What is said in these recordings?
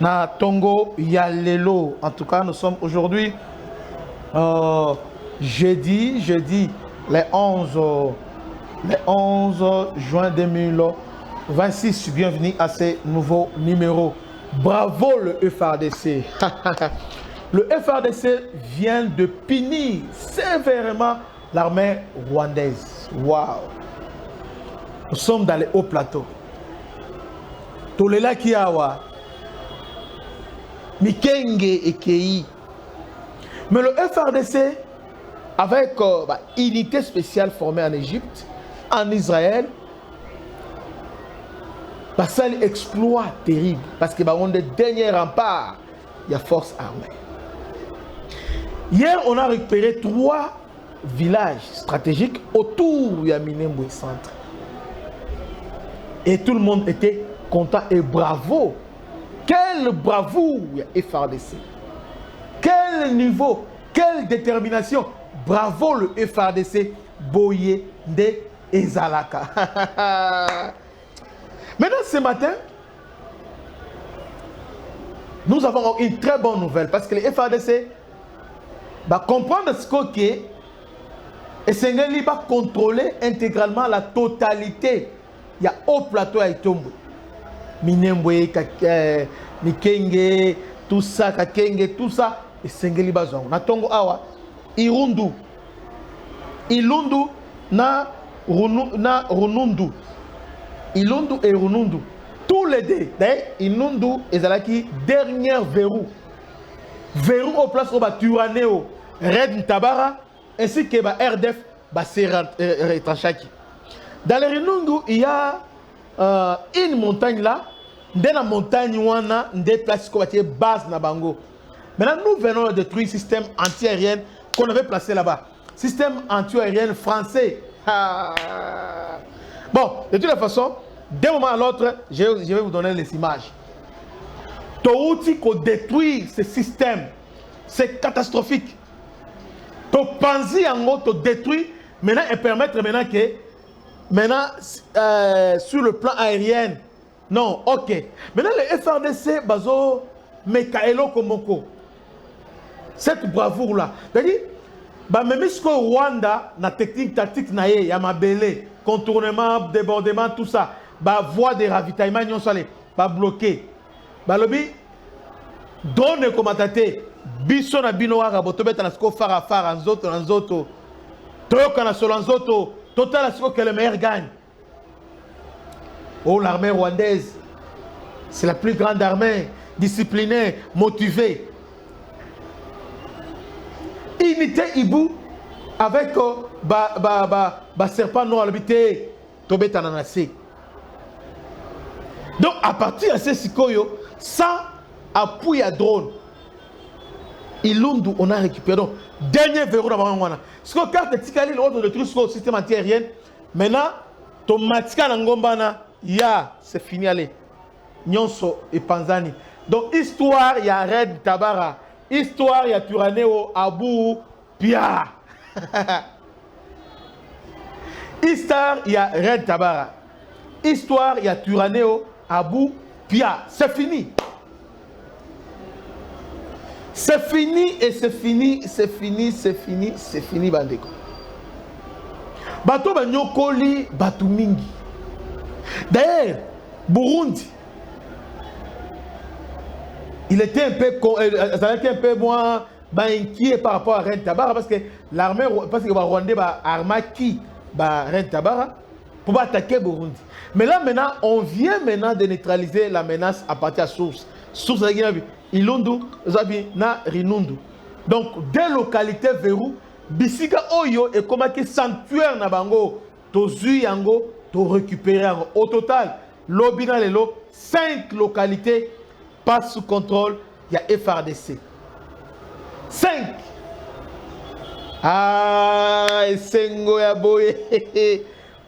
na Tongo Yalelo. En tout cas, nous sommes aujourd'hui jeudi le 11 juin 2026. Bienvenue à ce nouveau numéro. Bravo le FARDC. Le FARDC vient de punir sévèrement l'armée rwandaise. Waouh! Nous sommes dans les hauts plateaux. Tolela Kiawa, Mikenge et Kei. Mais le FARDC, avec unité spéciale formée en Égypte, en Israël, ça un exploit terrible. Parce que on est le dernier rempart, il y a force armée. Hier, on a récupéré 3 villages stratégiques autour de Minembwe Centre. Et tout le monde était content et bravo. Quelle bravoure FARDC. Quel niveau, quelle détermination. Bravo le FARDC Boye de Ezalaka. Maintenant, ce matin, nous avons une très bonne nouvelle parce que le FARDC va comprendre ce qu'est et Sengeli va contrôler intégralement la totalité. Il y a haut plateau à Itombo. Minembwe, Mikenge, tout ça, Kakenge, tout ça. Et Sengeli Bazon. Na Tongo Awa, Irundu. Ilundu na Runundu. Ilundu et Runundu. Tous les deux. D'ailleurs, Ilundu est la dernier verrou. Verrou au place où va Turaneo, Red Tabara, ainsi que RDF, Retranchaki. Dans le Runundu, il y a une montagne là. Dans la montagne, il y a des places qui sont base na bango. Maintenant, nous venons de détruire le système anti-aérien qu'on avait placé là-bas. Système anti-aérien français. Bon, de toute façon, d'un moment à l'autre, je vais vous donner les images. Touti qu'on détruit ce système, c'est catastrophique. To penser en gros, to détruire, maintenant et permettre maintenant que, sur le plan aérien, non, ok. Maintenant le FARDC, bazo, Mekaelo Komoko. Cette bravoure là, c'est-à-dire, même si Rwanda, na technique tactique na ye, yamabele, contournement, débordement, tout ça, voie de ravitaillement, n'y pas bloqué. Balobi, donne comme attaté, biso na bino waka botobeta na sko fara nzoto, toyoka na solo nzoto, total à ce que le meilleur gagne. Oh, l'armée rwandaise, c'est la plus grande armée, disciplinée, motivée. Unité Ibu avec serpent noir habité, tobeta nanase. Donc à partir de ce sikoyo, ça appui à drone. Ilundu on a récupéré. Donc dernier verrou dans Bangwana. Ce que carte tikali l'autre de truc sur le système antiaérien. Maintenant, tomatika na ngombana ya c'est fini allez. Nyonso et Panzani. Donc histoire il y a Red Tabara, histoire il y a Turaneo Abu Pia. Histoire il y a Red Tabara. Histoire il y a Turaneo Abu Pia. C'est fini. C'est fini et c'est fini, c'est fini, c'est fini, c'est fini, Bandeko. Bato Banyokoli, Bato Mingi. D'ailleurs, Burundi, il était un peu moins inquiet par rapport à Red Tabara parce que l'armée, parce que le Rwandais a armé Red Tabara pour attaquer Burundi. Mais là, maintenant, on vient maintenant de neutraliser la menace à partir de la source. Source de Guinée, Ilundu, Zabi, na Rinundu. Donc, des localités verrou, Bisiga Oyo et comme un sanctuaire na bango, Tozu Yango, to récupérer au total. Lobina Lelo, 5 localités passent sous contrôle, il y a FARDC. 5. Ah, Sengo ya boye.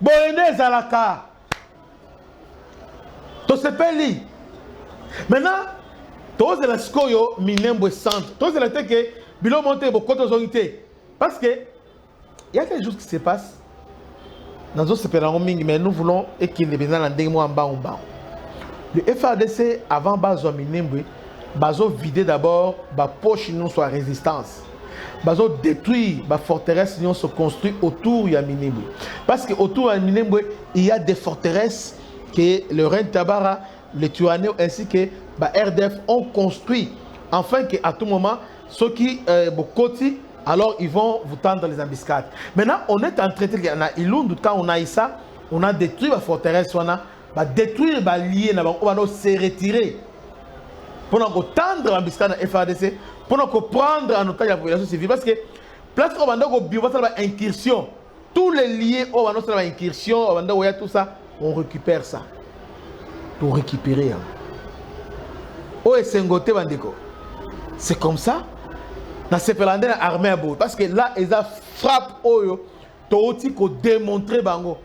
Boyene Zalaka. To sepeli. Maintenant, tous les Skoyo, Minembwe Centre, tous les gens qui bilo monté beaucoup de zonités. Parce que il y a quelque chose qui se passe. Dans nos séparants mais nous voulons et qu'il ne besoin d'en démontrer en bas. Le FARDC avant Bazo Minembwe, bazo vider d'abord ba poche non soit résistance. Bazo détruire ba forteresse non se construit autour ya Minembwe. Parce que autour ya Minembwe, il y a des forteresses que le Reine Tabara, les Tuanéo ainsi que ba RDF ont construit afin que à tout moment ceux qui Bokoti, alors ils vont vous tendre les embuscades. Maintenant, on est en train de na Ilundu quand on a eu ça, on a détruit la forteresse, on a détruire les liens, on va se retirer. Pour nous tendre l'embuscade de FARDC, pour nous prendre en otage la population civile. Parce que, place où on a une incursion, tous les liens où on a une incursion, on a tout ça, on récupère ça. Pour récupérer. Oh, et c'est c'est comme ça. Dans ces Pélandais, l'armée à bout. Parce que là, ils ont frappé Oyo. T'as démontré Bango.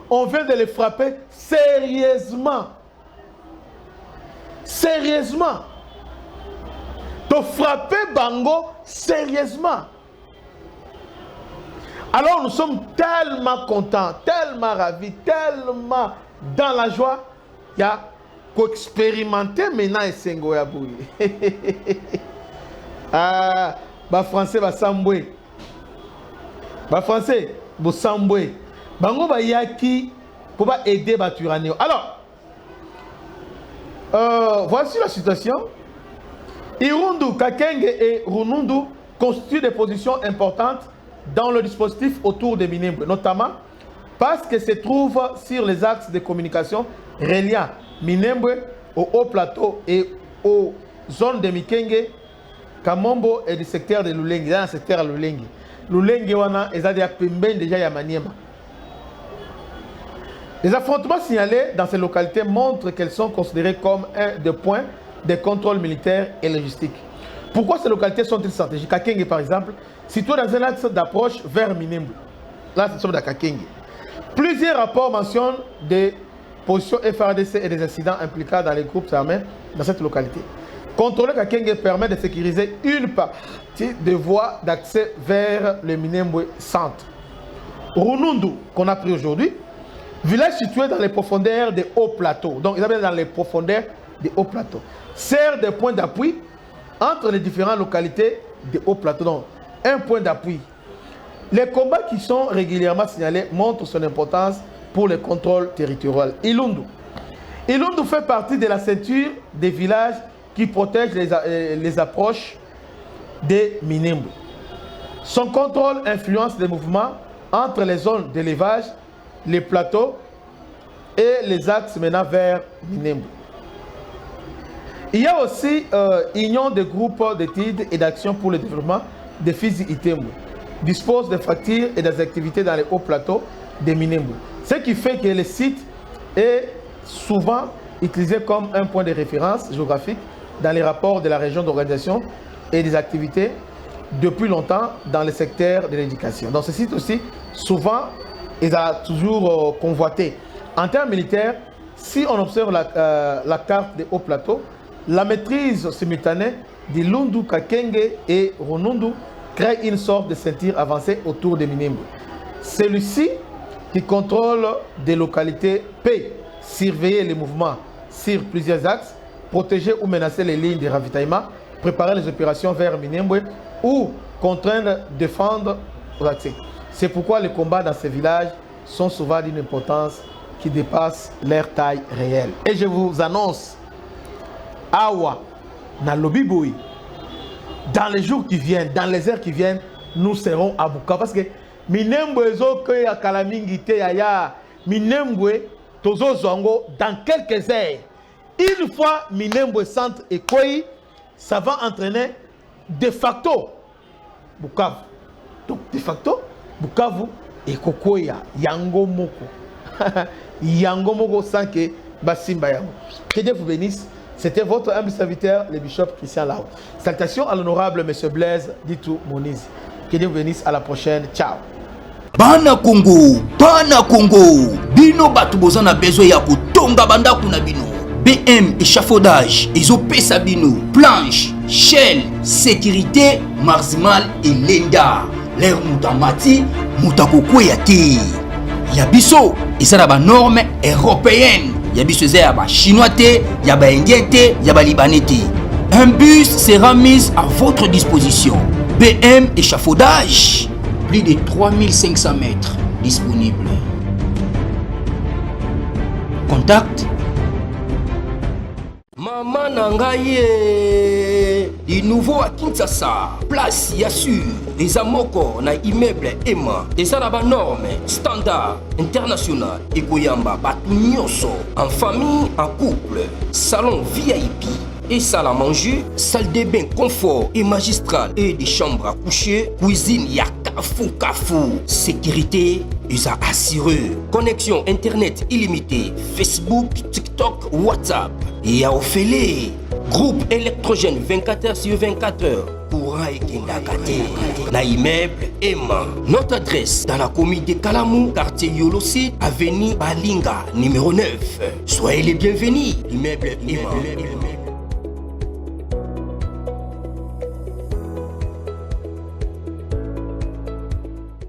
On vient de les frapper sérieusement. Sérieusement. T'as frappé Bango sérieusement. Alors nous sommes tellement contents, tellement ravis, tellement dans la joie. Il y a qu'expérimenter maintenant et Sengo ya boui. Ah, bah français bah samboué. Bah français bah samboué. Bango bah yaki pour pas aider bah Turaneo. Alors, voici la situation. Irundu, Kakenge et Runundu constituent des positions importantes dans le dispositif autour de Minembwe, notamment parce que se trouvent sur les axes de communication reliant Minembwe au haut plateau et aux zones de Mikenge, Kamombo et du secteur de Lulengi. Dans le secteur de Lulengi. Lulengi, wana, ils ont déjà Yamaniema. Les affrontements signalés dans ces localités montrent qu'elles sont considérées comme un des points de contrôle militaire et logistique. Pourquoi ces localités sont-elles stratégiques? Kakenge, par exemple, situé dans un axe d'approche vers Minembwe. Là, c'est sur Kakenge. Plusieurs rapports mentionnent des positions FARDC et des incidents impliqués dans les groupes armés dans cette localité. Contrôler Kakenge permet de sécuriser une partie des voies d'accès vers le Minembwe centre. Runundu, qu'on a pris aujourd'hui, village situé dans les profondeurs des hauts plateaux. Donc, ils sont dans les profondeurs des hauts plateaux. Sert de point d'appui entre les différentes localités des hauts plateaux. Donc, un point d'appui. Les combats qui sont régulièrement signalés montrent son importance pour le contrôle territorial. Ilundu. Ilundu fait partie de la ceinture des villages qui protègent les approches des Minembwe. Son contrôle influence les mouvements entre les zones d'élevage, les plateaux et les axes menant vers Minembwe. Il y a aussi union des groupes d'études et d'action pour le développement des Fizi Itembu. Dispose des fractures et des activités dans les hauts plateaux de Minembwe. Ce qui fait que le site est souvent utilisé comme un point de référence géographique dans les rapports de la région d'organisation et des activités depuis longtemps dans le secteur de l'éducation. Dans ce site aussi, souvent, il a toujours convoité. En termes militaires, si on observe la carte des hauts plateaux, la maîtrise simultanée d'Ilundu, Kakenge et Runundu crée une sorte de ceinture avancée autour de Minembwe. Celui-ci, qui contrôle des localités, peut surveiller les mouvements sur plusieurs axes, protéger ou menacer les lignes de ravitaillement, préparer les opérations vers Minembwe ou contraindre, défendre l'accès. C'est pourquoi les combats dans ces villages sont souvent d'une importance qui dépasse leur taille réelle. Et je vous annonce, Awa, na Lobiboui, dans les jours qui viennent, dans les heures qui viennent, nous serons à Bukavu. Parce que Minembwe zoke ya kalamingite ya Minembwe tozo zongo dans quelques heures. Une fois Minembwe centre et Koi, ça va entraîner de facto Bukavu. Donc de facto Bukavu et Kokoya Yango Moko. Yango Moko sans que Basimba Yango. Que Dieu vous bénisse. C'était votre humble serviteur, le bishop Christian Lao. Salutations à l'honorable monsieur Blaise Ditou Moniz. Que Dieu vous bénisse. À la prochaine. Ciao. Bana Congo, bino batu bozana besoin ya kutonga banda kuna bino. BM échafaudage, ezopesa bino, planche, shell, sécurité, maximal et lenda. L'air mutamati, mutakoko ya te. Yabiso, ezala ba norme européenne. Yabiso eza ya ba chinois te, ya ba indien te, ya ba libanais te. Un bus sera mis à votre disposition. BM échafaudage, plus de 3500 mètres disponibles. Contact Maman Nangaye, du nouveau à Kinshasa, place Yassur, les amoko na immeuble Emma, des arabes normes, standard, international, et Goyamba, Batunyoso, en famille, en couple, salon VIP, et salle à manger, salle de bain confort et magistral, et des chambres à coucher, cuisine, Kafou, sécurité, ils ont assuré. Connexion internet illimitée, Facebook, TikTok, WhatsApp. Et à Ophélie, groupe électrogène 24h/24h. Courant et Kendakate. Na immeuble Emma. Notre adresse dans la commune de Kalamou, quartier Yolosi, avenue Balinga, numéro 9. Soyez les bienvenus. Immeuble Emma.